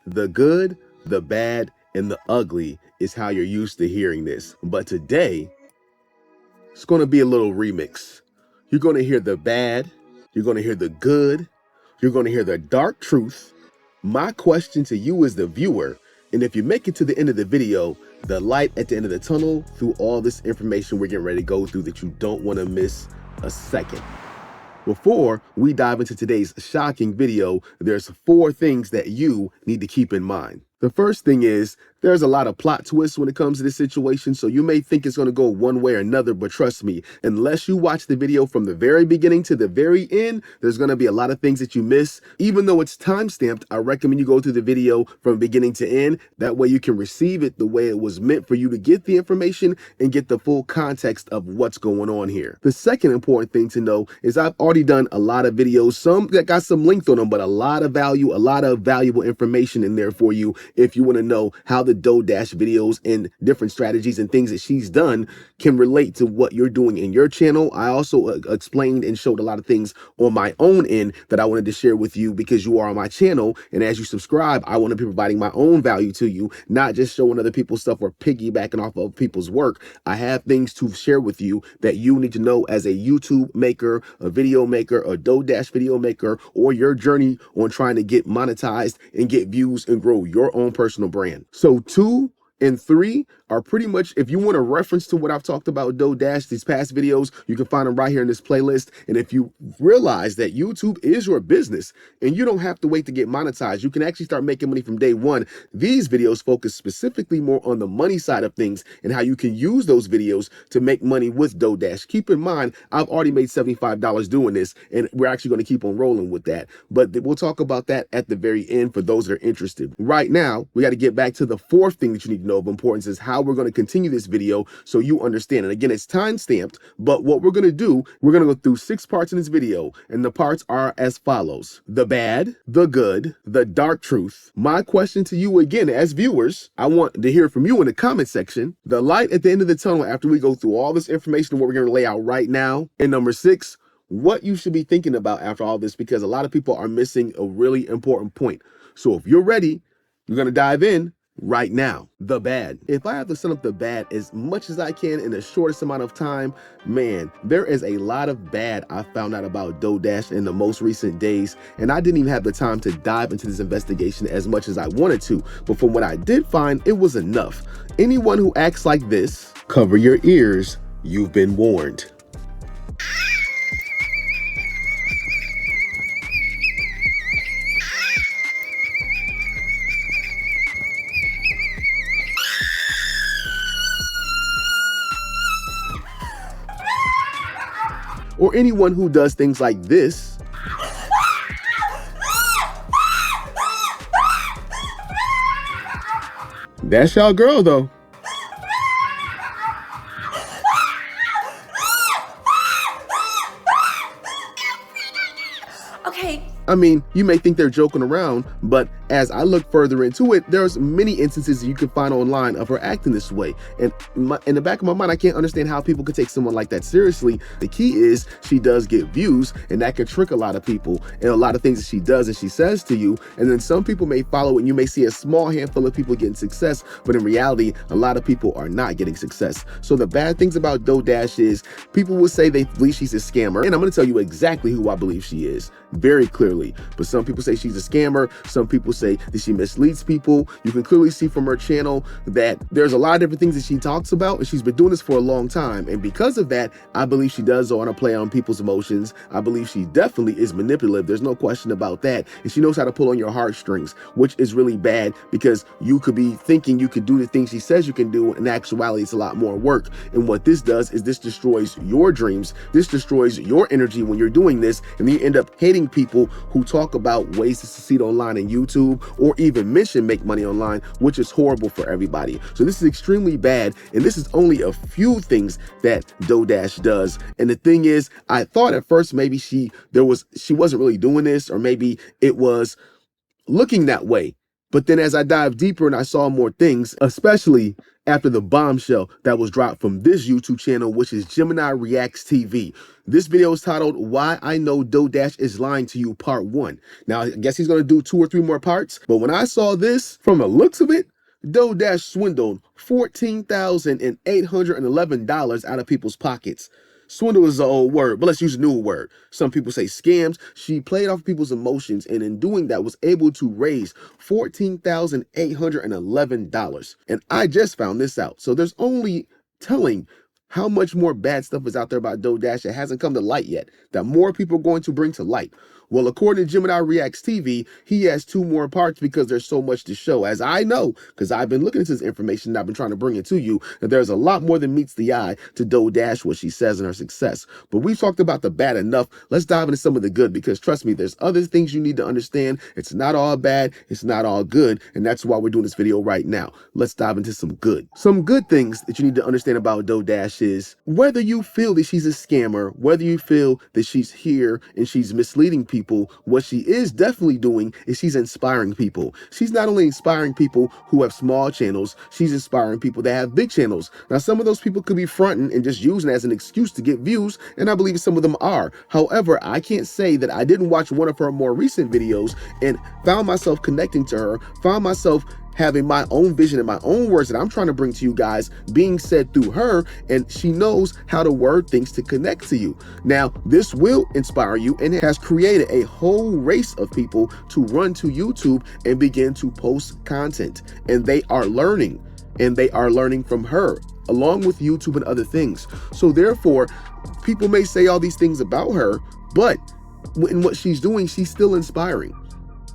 The good, the bad, and the ugly is how you're used to hearing this. But today, it's going to be a little remix. You're going to hear the bad, you're going to hear the good, you're going to hear the dark truth. My question to you as the viewer, and if you make it to the end of the video, the light at the end of the tunnel through all this information we're getting ready to go through that you don't want to miss a second. Before we dive into today's shocking video, there's 4 things that you need to keep in mind. The first thing is there's a lot of plot twists when it comes to this situation, so you may think it's going to go one way or another, but trust me, unless you watch the video from the very beginning to the very end, there's going to be a lot of things that you miss. Even though it's time-stamped, I recommend you go through the video from beginning to end. That way you can receive it the way it was meant for you to get the information and get the full context of what's going on here. The second important thing to know is I've already done a lot of videos, some that got some length on them, but a lot of value, a lot of valuable information in there for you if you want to know how the DoorDash videos and different strategies and things that she's done can relate to what you're doing in your channel. I also explained and showed a lot of things on my own end that I wanted to share with you because you are on my channel. And as you subscribe, I want to be providing my own value to you, not just showing other people's stuff or piggybacking off of people's work. I have things to share with you that you need to know as a YouTube maker, a video maker, a DoorDash video maker, or your journey on trying to get monetized and get views and grow your own personal brand. So 2 and 3 are pretty much, if you want a reference to what I've talked about DoorDash, these past videos, you can find them right here in this playlist. And if you realize that YouTube is your business and you don't have to wait to get monetized, you can actually start making money from day one. These videos focus specifically more on the money side of things and how you can use those videos to make money with DoorDash. Keep in mind, I've already made $75 doing this, and we're actually going to keep on rolling with that. But we'll talk about that at the very end for those that are interested. Right now, we got to get back to the 4th thing that you need to know of importance is how we're going to continue this video so you understand. And again, it's time stamped, but what we're going to do, we're going to go through 6 parts in this video, and the parts are as follows: the bad, the good, the dark truth. My question to you again as viewers, I want to hear from you in the comment section, the light at the end of the tunnel after we go through all this information, what we're going to lay out right now. And number 6, what you should be thinking about after all this, because a lot of people are missing a really important point. So if you're ready, you're going to dive in right now. The bad. If I have to sum up the bad as much as I can in the shortest amount of time, man, there is a lot of bad I found out about DoorDash in the most recent days, and I didn't even have the time to dive into this investigation as much as I wanted to, but from what I did find, it was enough. Anyone who acts like this, cover your ears, you've been warned. Or anyone who does things like this. That's y'all girl though. Okay. I mean, you may think they're joking around, but as I look further into it, there's many instances you can find online of her acting this way. And in the back of my mind, I can't understand how people could take someone like that seriously. The key is she does get views, and that can trick a lot of people and a lot of things that she does and she says to you. And then some people may follow and you may see a small handful of people getting success, but in reality, a lot of people are not getting success. So the bad things about DoorDash is people will say they believe she's a scammer. And I'm going to tell you exactly who I believe she is very clearly. But some people say she's a scammer. Some people say that she misleads people. You can clearly see from her channel that there's a lot of different things that she talks about, and she's been doing this for a long time. And because of that, I believe she does want to play on people's emotions. I believe she definitely is manipulative. There's no question about that. And she knows how to pull on your heartstrings, which is really bad because you could be thinking you could do the things she says you can do. In actuality, it's a lot more work. And what this does is this destroys your dreams. This destroys your energy when you're doing this. And then you end up hating people who talk about ways to succeed online in YouTube or even mention make money online, which is horrible for everybody. So this is extremely bad. And this is only a few things that DoorDash does. And the thing is, I thought at first maybe she wasn't really doing this, or maybe it was looking that way. But then as I dived deeper and I saw more things, especially after the bombshell that was dropped from this YouTube channel, which is Gemini Reacts TV. This video is titled Why I Know DoorDash is Lying to You Part 1. Now, I guess he's going to do 2 or 3 more parts, but when I saw this, from the looks of it, DoorDash swindled $14,811 out of people's pockets. Swindle is an old word, but let's use a new word. Some people say scams. She played off people's emotions, and in doing that was able to raise $14,811. And I just found this out. So there's only telling how much more bad stuff is out there about DoorDash that hasn't come to light yet, that more people are going to bring to light. Well, according to Gemini Reacts TV, he has 2 more parts because there's so much to show. As I know, because I've been looking at this information and I've been trying to bring it to you, that there's a lot more than meets the eye to DoorDash, what she says in her success. But we've talked about the bad enough. Let's dive into some of the good, because trust me, there's other things you need to understand. It's not all bad. It's not all good. And that's why we're doing this video right now. Let's dive into some good. Some good things that you need to understand about DoorDash is whether you feel that she's a scammer, whether you feel that she's here and she's misleading people, what she is definitely doing is she's inspiring people. She's not only inspiring people who have small channels, she's inspiring people that have big channels. Now, some of those people could be fronting and just using it as an excuse to get views, and I believe some of them are. However, I can't say that I didn't watch one of her more recent videos and found myself connecting to her, found myself having my own vision and my own words that I'm trying to bring to you guys being said through her, and she knows how to word things to connect to you. Now, this will inspire you, and it has created a whole race of people to run to YouTube and begin to post content, and they are learning, and they are learning from her along with YouTube and other things. So therefore, people may say all these things about her, but in what she's doing, she's still inspiring.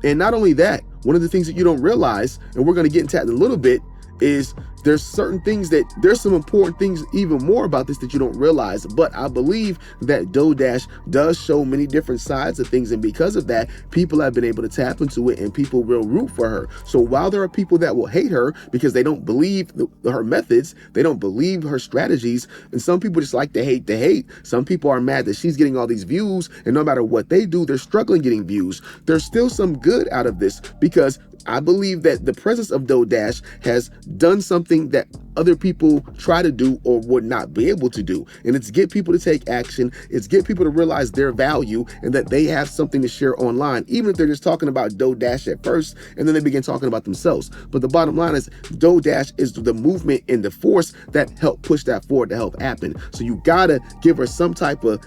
And not only that, one of the things that you don't realize, and we're going to get into that in a little bit, is there's certain things that there's some important things even more about this that you don't realize. But I believe that DoorDash does show many different sides of things, and because of that, people have been able to tap into it and people will root for her. So while there are people that will hate her because they don't believe her methods, they don't believe her strategies, and some people just like to hate. Some people are mad that she's getting all these views, and no matter what they do, they're struggling getting views. There's still some good out of this, because I believe that the presence of DoorDash has done something that other people try to do or would not be able to do. And it's get people to take action. It's get people to realize their value and that they have something to share online, even if they're just talking about DoorDash at first and then they begin talking about themselves. But the bottom line is DoorDash is the movement and the force that helped push that forward to help happen. So you gotta give her some type of,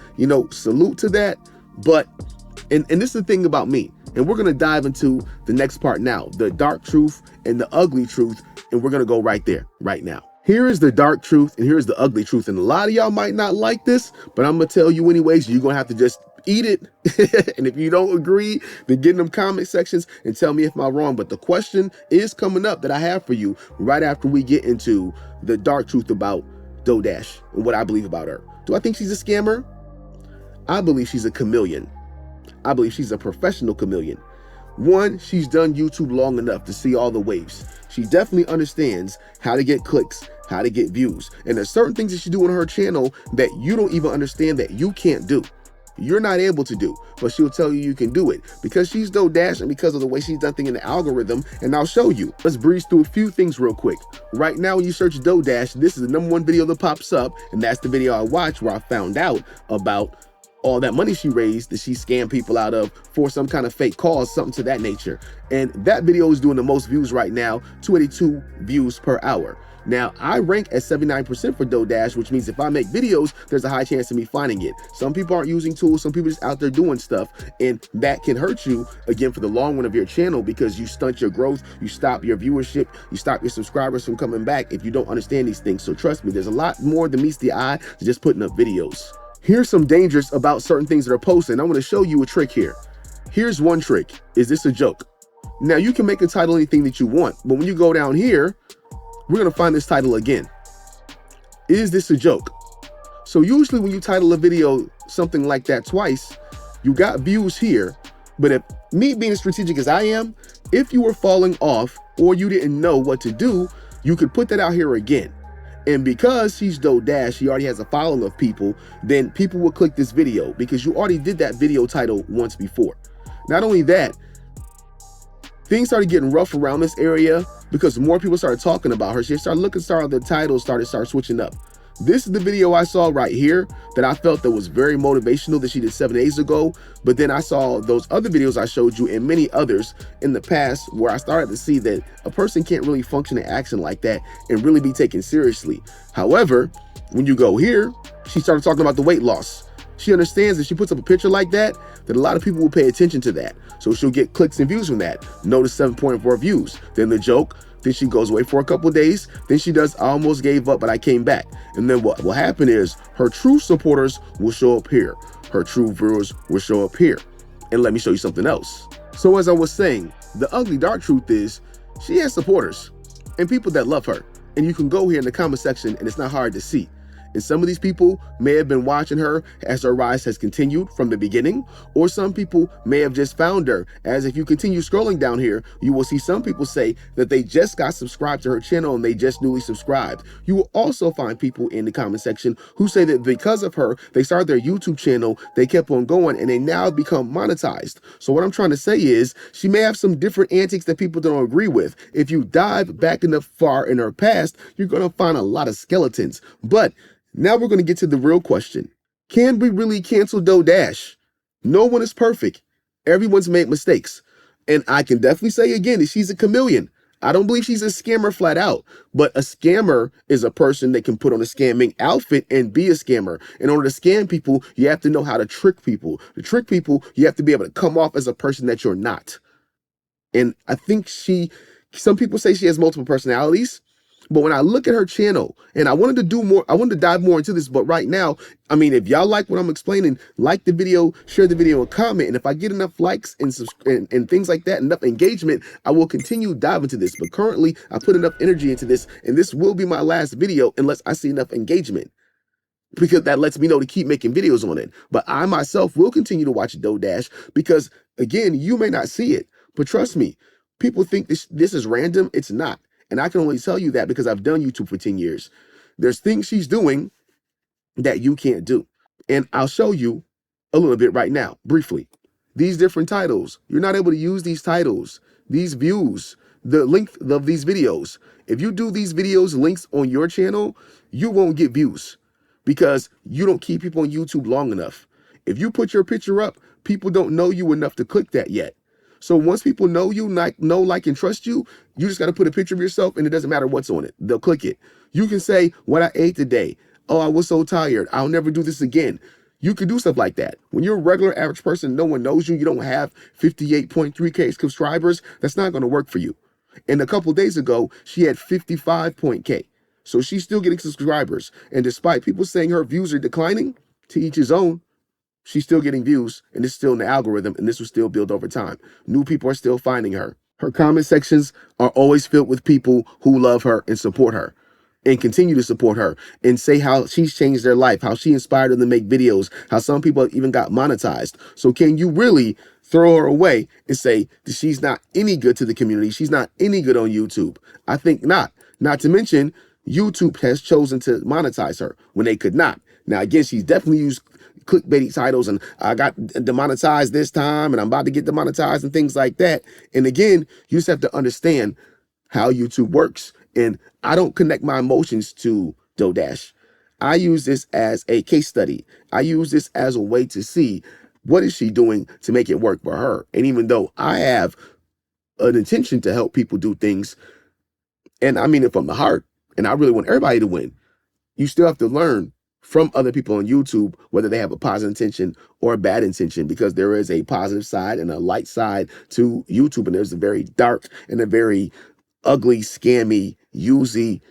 salute to that. But, and this is the thing about me, and we're going to dive into the next part now, the dark truth and the ugly truth. And we're going to go right there, right now. Here is the dark truth and here's the ugly truth. And a lot of y'all might not like this, but I'm going to tell you anyways. You're going to have to just eat it. And if you don't agree, then get in them comment sections and tell me if I'm wrong. But the question is coming up that I have for you right after we get into the dark truth about DoorDash and what I believe about her. Do I think she's a scammer? I believe she's a chameleon. I believe she's a professional chameleon. One, she's done YouTube long enough to see all the waves. She definitely understands how to get clicks, how to get views. And there's certain things that she do on her channel that you don't even understand that you can't do. You're not able to do, but she'll tell you can do it because she's DoorDash and because of the way she's done things in the algorithm. And I'll show you. Let's breeze through a few things real quick. Right now, when you search DoorDash, this is the #1 video that pops up. And that's the video I watched where I found out about all that money she raised that she scammed people out of for some kind of fake cause, something to that nature. And that video is doing the most views right now, 282 views per hour. Now, I rank at 79% for DoorDash, which means if I make videos, there's a high chance of me finding it. Some people aren't using tools, some people just out there doing stuff, and that can hurt you, again, for the long run of your channel because you stunt your growth, you stop your viewership, you stop your subscribers from coming back if you don't understand these things. So trust me, there's a lot more than meets the eye to just putting up videos. Here's some dangers about certain things that are posted. I'm going to show you a trick here. Here's one trick. Is this a joke? Now, you can make a title anything that you want, but when you go down here, we're going to find this title again. Is this a joke? So usually when you title a video something like that twice, you got views here. But if me being as strategic as I am, if you were falling off or you didn't know what to do, you could put that out here again. And because she's DoorDash, she already has a following of people, then people will click this video because you already did that video title once before. Not only that, things started getting rough around this area because more people started talking about her. She started looking, the titles started switching up. This is the video I saw right here that I felt that was very motivational that she did 7 days ago. But then I saw those other videos I showed you and many others in the past where I started to see that a person can't really function in action like that and really be taken seriously. However, when you go here, she started talking about the weight loss. She understands if she puts up a picture like that a lot of people will pay attention to that. So she'll get clicks and views from that. Notice 7.4 views. Then the joke. Then she goes away for a couple of days. Then she does, I almost gave up, but I came back. And then what will happen is her true supporters will show up here. Her true viewers will show up here. And let me show you something else. So as I was saying, the ugly dark truth is she has supporters and people that love her. And you can go here in the comment section and it's not hard to see. And some of these people may have been watching her as her rise has continued from the beginning, or some people may have just found her. As if you continue scrolling down here, you will see some people say that they just got subscribed to her channel and they just newly subscribed. You will also find people in the comment section who say that because of her, they started their YouTube channel, they kept on going, and they now become monetized. So what I'm trying to say is she may have some different antics that people don't agree with. If you dive back enough far in her past, you're going to find a lot of skeletons. But now we're going to get to the real question. Can we really cancel DoDash? No one is perfect. Everyone's made mistakes. And I can definitely say again that she's a chameleon. I don't believe she's a scammer flat out, but a scammer is a person that can put on a scamming outfit and be a scammer. In order to scam people, you have to know how to trick people. To trick people, you have to be able to come off as a person that you're not. And I think some people say she has multiple personalities. But when I look at her channel, and I wanted to dive more into this, but right now, I mean, if y'all like what I'm explaining, like the video, share the video, and comment. And if I get enough likes and things like that, enough engagement, I will continue diving into this. But currently, I put enough energy into this, and this will be my last video unless I see enough engagement, because that lets me know to keep making videos on it. But I myself will continue to watch DoDash because, again, you may not see it, but trust me, people think this is random. It's not. And I can only tell you that because I've done YouTube for 10 years. There's things she's doing that you can't do. And I'll show you a little bit right now, briefly. These different titles, you're not able to use these titles, these views, the length of these videos. If you do these videos links on your channel, you won't get views because you don't keep people on YouTube long enough. If you put your picture up, people don't know you enough to click that yet. So once people know you, like, and trust you, you just got to put a picture of yourself and it doesn't matter what's on it. They'll click it. You can say what I ate today. Oh, I was so tired. I'll never do this again. You can do stuff like that. When you're a regular average person, no one knows you. You don't have 58.3K subscribers. That's not going to work for you. And a couple of days ago, she had 55K. So she's still getting subscribers. And despite people saying her views are declining, to each his own, she's still getting views, and it's still in the algorithm, and this will still build over time. New people are still finding her. Her comment sections are always filled with people who love her and support her and continue to support her and say how she's changed their life, how she inspired them to make videos, how some people even got monetized. So can you really throw her away and say that she's not any good to the community? She's not any good on YouTube? I think not. Not to mention, YouTube has chosen to monetize her when they could not. Now, again, she's definitely used clickbaity titles and I got demonetized this time and I'm about to get demonetized and things like that. And again, you just have to understand how YouTube works. And I don't connect my emotions to DoDash. I use this as a case study. I use this as a way to see what is she doing to make it work for her. And even though I have an intention to help people do things, and I mean it from the heart, and I really want everybody to win, you still have to learn from other people on YouTube, whether they have a positive intention or a bad intention, because there is a positive side and a light side to YouTube. And there's a very dark and a very ugly, scammy, usy,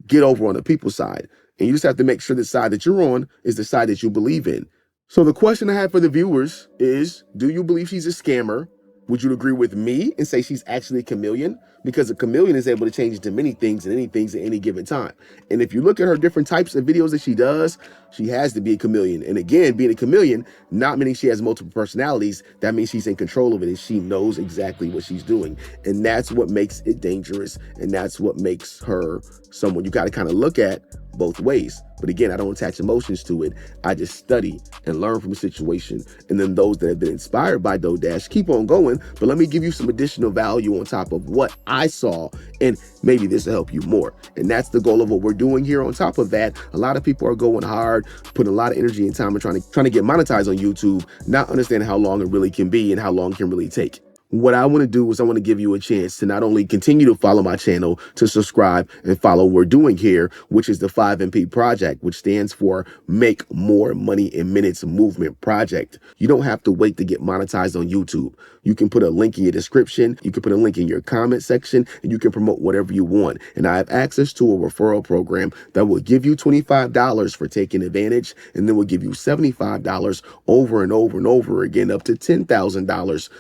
get over on the people side. And you just have to make sure the side that you're on is the side that you believe in. So the question I have for the viewers is, do you believe she's a scammer? Would you agree with me and say she's actually a chameleon? Because a chameleon is able to change into many things and any things at any given time. And if you look at her different types of videos that she does, she has to be a chameleon. And again, being a chameleon, not meaning she has multiple personalities, that means she's in control of it and she knows exactly what she's doing. And that's what makes it dangerous. And that's what makes her someone you got to kind of look at both ways. But again, I don't attach emotions to it. I just study and learn from the situation. And then those that have been inspired by DoorDash keep on going. But let me give you some additional value on top of what I saw, and maybe this will help you more. And that's the goal of what we're doing here. On top of that, a lot of people are going hard, putting a lot of energy and time and trying to get monetized on YouTube, not understanding how long it really can be and how long it can really take. What I want to do is I want to give you a chance to not only continue to follow my channel, to subscribe and follow what we're doing here, which is the 5MP Project, which stands for Make More Money in Minutes Movement Project. You don't have to wait to get monetized on YouTube. You can put a link in your description. You can put a link in your comment section, and you can promote whatever you want. And I have access to a referral program that will give you $25 for taking advantage, and then will give you $75 over and over and over again, up to $10,000.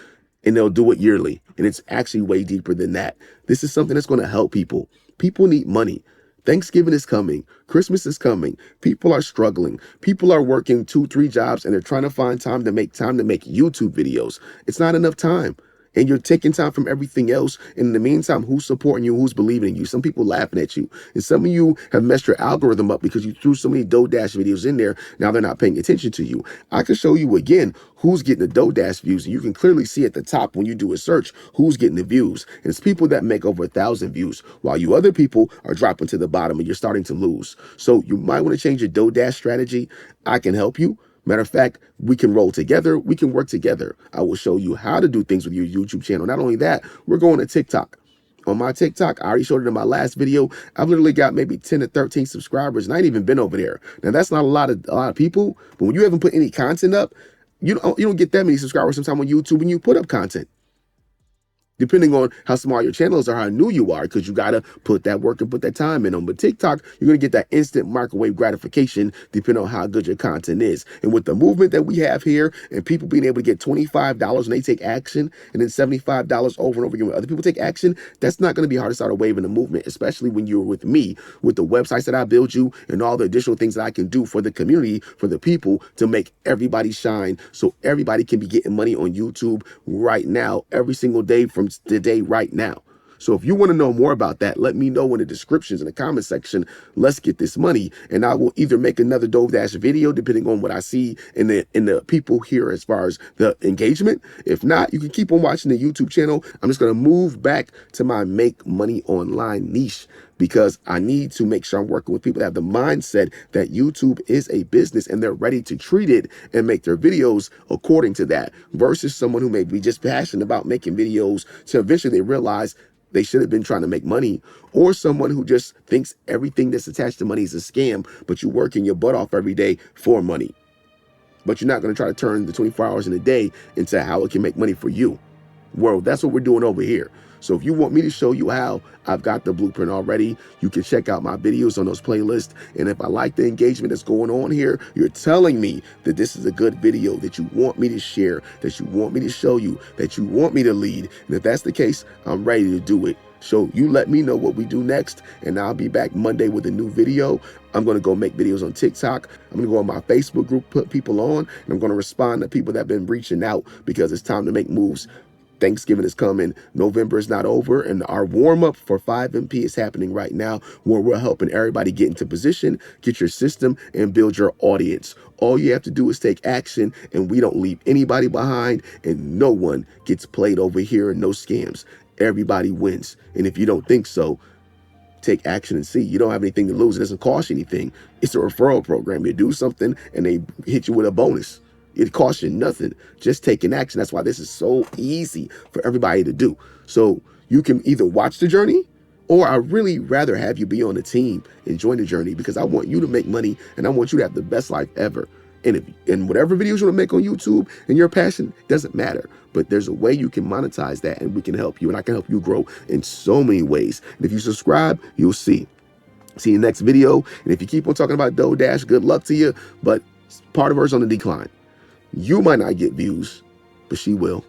And they'll do it yearly. And it's actually way deeper than that. This is something that's going to help people. People need money. Thanksgiving is coming. Christmas is coming. People are struggling. People are working 2-3 jobs, and they're trying to find time to make YouTube videos. It's not enough time. And you're taking time from everything else. And in the meantime, who's supporting you? Who's believing in you? Some people laughing at you. And some of you have messed your algorithm up because you threw so many DoorDash videos in there. Now they're not paying attention to you. I can show you again who's getting the DoorDash views. And you can clearly see at the top when you do a search who's getting the views. And it's people that make over 1,000 views, while you other people are dropping to the bottom and you're starting to lose. So you might want to change your DoorDash strategy. I can help you. Matter of fact, we can roll together. We can work together. I will show you how to do things with your YouTube channel. Not only that, we're going to TikTok. On my TikTok, I already showed it in my last video. I've literally got maybe 10 to 13 subscribers, and I ain't even been over there. Now, that's not a lot of people, but when you haven't put any content up, you don't get that many subscribers sometime on YouTube when you put up content. Depending on how small your channel is or how new you are, because you got to put that work and put that time in on. But TikTok, you're going to get that instant microwave gratification depending on how good your content is. And with the movement that we have here and people being able to get $25 when they take action, and then $75 over and over again when other people take action, that's not going to be hard to start a wave in the movement, especially when you're with me, with the websites that I build you and all the additional things that I can do for the community, for the people, to make everybody shine so everybody can be getting money on YouTube right now, every single day from today, right now. So if you want to know more about that, let me know in the descriptions in the comment section. Let's get this money, and I will either make another DoorDash video depending on what I see in the people here as far as the engagement. If not, you can keep on watching the YouTube channel. I'm just going to move back to my make money online niche, because I need to make sure I'm working with people that have the mindset that YouTube is a business and they're ready to treat it and make their videos according to that, versus someone who may be just passionate about making videos to eventually they realize they should have been trying to make money, or someone who just thinks everything that's attached to money is a scam, but you're working your butt off every day for money. But you're not going to try to turn the 24 hours in a day into how it can make money for you. Well, that's what we're doing over here. So if you want me to show you how, I've got the blueprint already. You can check out my videos on those playlists. And if I like the engagement that's going on here, you're telling me that this is a good video, that you want me to share, that you want me to show you, that you want me to lead. And if that's the case, I'm ready to do it. So you let me know what we do next, and I'll be back Monday with a new video. I'm going to go make videos on TikTok. I'm going to go on my Facebook group, put people on, and I'm going to respond to people that have been reaching out, because it's time to make moves. Thanksgiving is coming. November is not over. And our warm-up for 5MP is happening right now, where we're helping everybody get into position, get your system, and build your audience. All you have to do is take action, and we don't leave anybody behind, and no one gets played over here, and no scams. Everybody wins. And if you don't think so, take action and see. You don't have anything to lose. It doesn't cost you anything. It's a referral program. You do something, and they hit you with a bonus. It costs you nothing. Just taking action. That's why this is so easy for everybody to do. So you can either watch the journey, or I really rather have you be on the team and join the journey, because I want you to make money and I want you to have the best life ever. And whatever videos you want to make on YouTube and your passion, doesn't matter. But there's a way you can monetize that, and we can help you, and I can help you grow in so many ways. And if you subscribe, you'll see. See you next video. And if you keep on talking about DoorDash, good luck to you. But part of her's on the decline. You might not get views, but she will.